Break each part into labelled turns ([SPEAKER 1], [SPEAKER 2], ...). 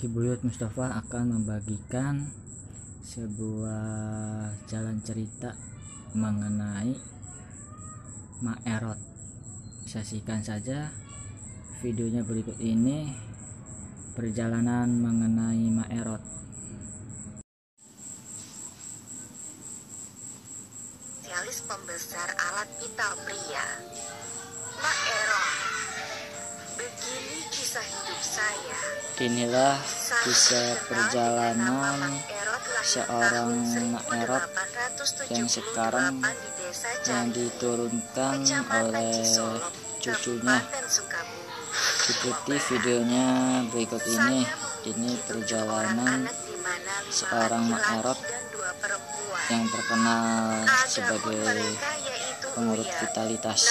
[SPEAKER 1] Ki Buyut Mustafa akan membagikan sebuah jalan cerita mengenai Mak Erot. Saksikan saja videonya berikut ini, perjalanan mengenai Mak Erot.
[SPEAKER 2] Spesialis pembesar alat vital pria, Mak Erot. Begini kisah hidup saya.
[SPEAKER 1] Inilah kisah perjalanan seorang Mak Erot yang sekarang yang diturunkan oleh cucunya. Ikuti videonya berikut ini. Ini perjalanan seorang Mak Erot yang terkenal sebagai pengurus vitalitas.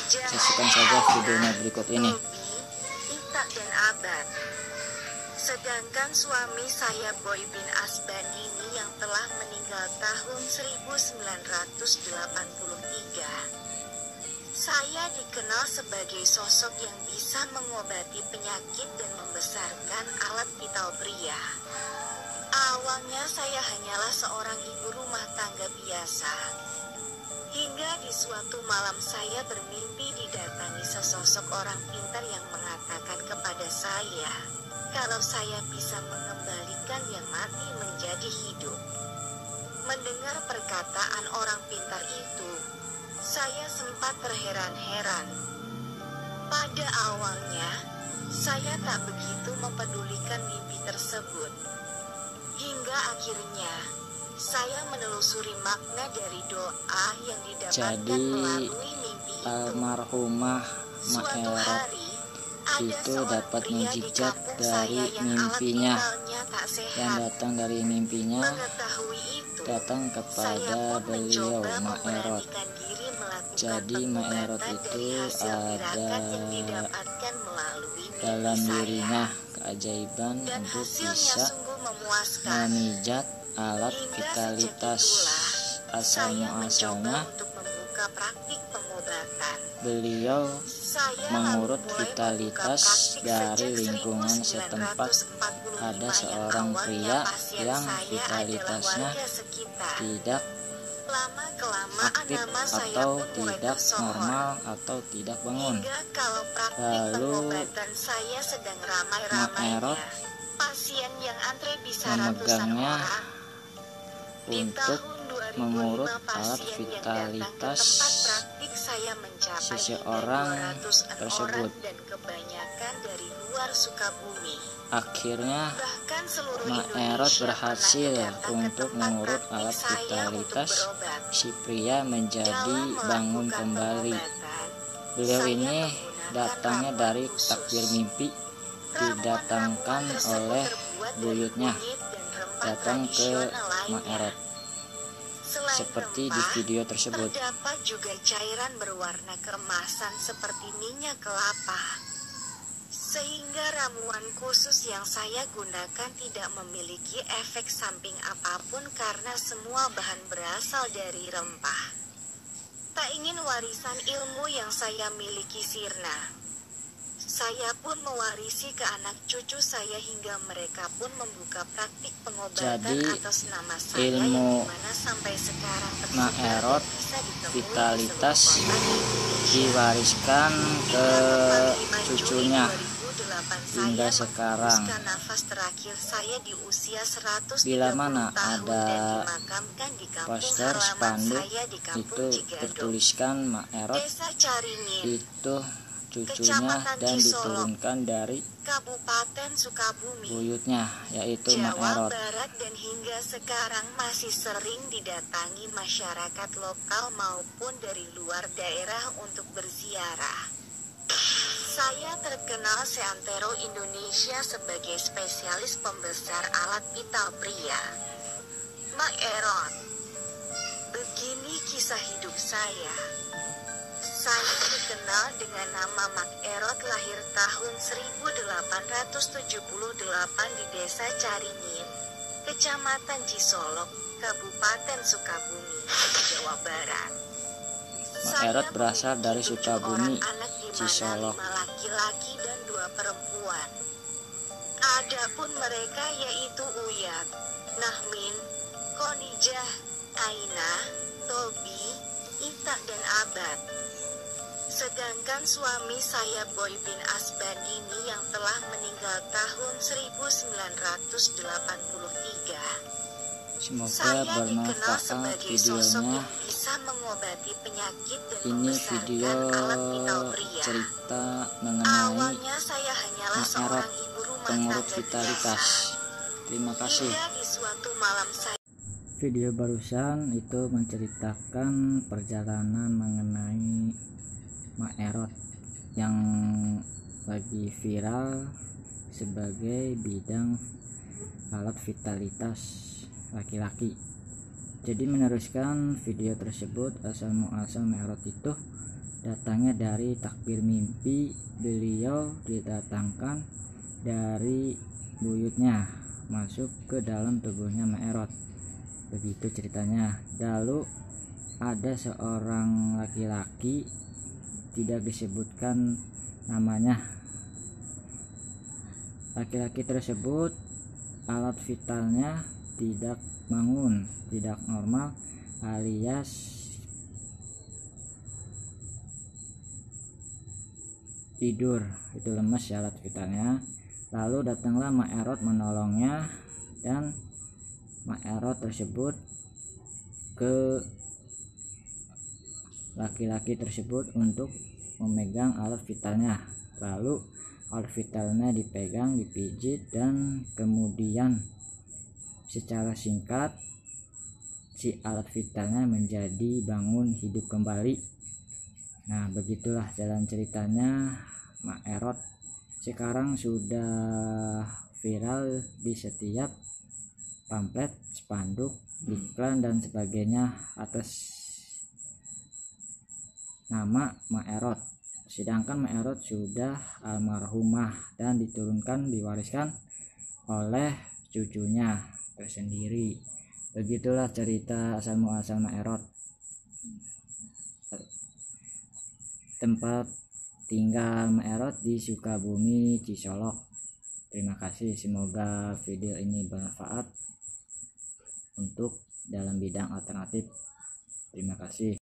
[SPEAKER 1] Saksikan saja videonya berikut ini.
[SPEAKER 2] Dan Abad. Sedangkan suami saya Boy bin Asban ini yang telah meninggal tahun 1983. Saya dikenal sebagai sosok yang bisa mengobati penyakit dan membesarkan alat vital pria. Awalnya saya hanyalah seorang ibu rumah tangga biasa. Hingga di suatu malam saya bermimpi didatangi sesosok orang pintar yang mengatakan kepada saya, kalau saya bisa mengembalikan yang mati menjadi hidup. Mendengar perkataan orang pintar itu, saya sempat terheran-heran. Pada awalnya, saya tak begitu mempedulikan mimpi tersebut. Hingga akhirnya, saya menelusuri makna dari doa yang didapatkan melalui mimpi itu.
[SPEAKER 1] Almarhumah Mak Erot itu dapat mujizat dari mimpinya, yang datang dari mimpinya datang kepada beliau Mak Erot. Jadi Mak Erot itu ada dalam dirinya keajaiban untuk bisa memijat alat vitalitas. Asal-muasalnya beliau mengurut vitalitas dari lingkungan setempat. Ada seorang pria yang vitalitasnya tidak aktif atau tidak normal atau tidak bangun. Lalu Mak Erot memegangnya untuk mengurut alat vitalitas seseorang tersebut. Akhirnya Mak Erot berhasil untuk mengurut alat vitalitas si pria menjadi bangun kembali. Beliau ini datangnya dari takbir mimpi, didatangkan oleh buyutnya datang ke Mak Erot seperti di video tersebut.
[SPEAKER 2] Terdapat juga cairan berwarna keemasan seperti minyak kelapa, sehingga ramuan khusus yang saya gunakan tidak memiliki efek samping apapun karena semua bahan berasal dari rempah. Tak ingin warisan ilmu yang saya miliki sirna, saya pun mewarisi ke anak cucu saya hingga mereka pun membuka praktik pengobatan atas nama saya,
[SPEAKER 1] ilmu
[SPEAKER 2] yang dimana sampai sekarang
[SPEAKER 1] Mak Erot vitalitas diwariskan ke cucunya hingga sekarang. Bila mana ada poster spanduk itu bertuliskan Mak Erot itu cucunya dan diturunkan dari
[SPEAKER 2] Kabupaten Sukabumi,
[SPEAKER 1] buyutnya, yaitu Mak
[SPEAKER 2] Jawa
[SPEAKER 1] Erot.
[SPEAKER 2] Barat, dan hingga sekarang masih sering didatangi masyarakat lokal maupun dari luar daerah untuk berziarah. Saya terkenal seantero Indonesia sebagai spesialis pembesar alat vital pria, Mak Erot. Begini kisah hidup saya. Saya dikenal dengan nama Mak Erot, lahir tahun 1878 di Desa Caringin, Kecamatan Cisolok, Kabupaten Sukabumi, Jawa Barat.
[SPEAKER 1] Mak Erot berasal dari Sukabumi,
[SPEAKER 2] anak di mana
[SPEAKER 1] Cisolok.
[SPEAKER 2] 5 laki-laki dan 2 perempuan. Adapun mereka yaitu Uyat, Nahmin, Khadijah, Ainah, Tobi, Ita dan Abad. Sedangkan suami saya Boy bin Asban ini yang telah meninggal tahun 1983.
[SPEAKER 1] Semoga bermanfaat videonya.
[SPEAKER 2] Bisa mengobati penyakit dan
[SPEAKER 1] Ini video cerita mengenai Ma'erot, pengurus vitalitas. Terima kasih. Video barusan itu menceritakan perjalanan mengenai Ma'erot yang lagi viral sebagai bidang alat vitalitas laki-laki. Jadi meneruskan video tersebut, asal muasal Ma'erot itu datangnya dari takbir mimpi. Beliau didatangkan dari buyutnya masuk ke dalam tubuhnya Ma'erot, begitu ceritanya. Lalu ada seorang laki-laki, tidak disebutkan namanya. Laki-laki tersebut alat vitalnya tidak bangun, tidak normal, alias tidur, itu lemes ya alat vitalnya. Lalu datanglah Ma'erot menolongnya, dan Ma'erot tersebut ke laki-laki tersebut untuk memegang alat vitalnya. Lalu alat vitalnya dipegang, dipijit, dan kemudian secara singkat si alat vitalnya menjadi bangun hidup kembali. Nah, begitulah jalan ceritanya Ma'erot. Sekarang sudah viral di setiap pamflet, spanduk, iklan dan sebagainya atas nama Ma'erot. Sedangkan Ma'erot sudah almarhumah dan diwariskan oleh cucunya tersendiri. Begitulah cerita asal muasal Ma'erot. Tempat tinggal Ma'erot di Sukabumi, Cisolok. Terima kasih, semoga video ini bermanfaat untuk dalam bidang alternatif. Terima kasih.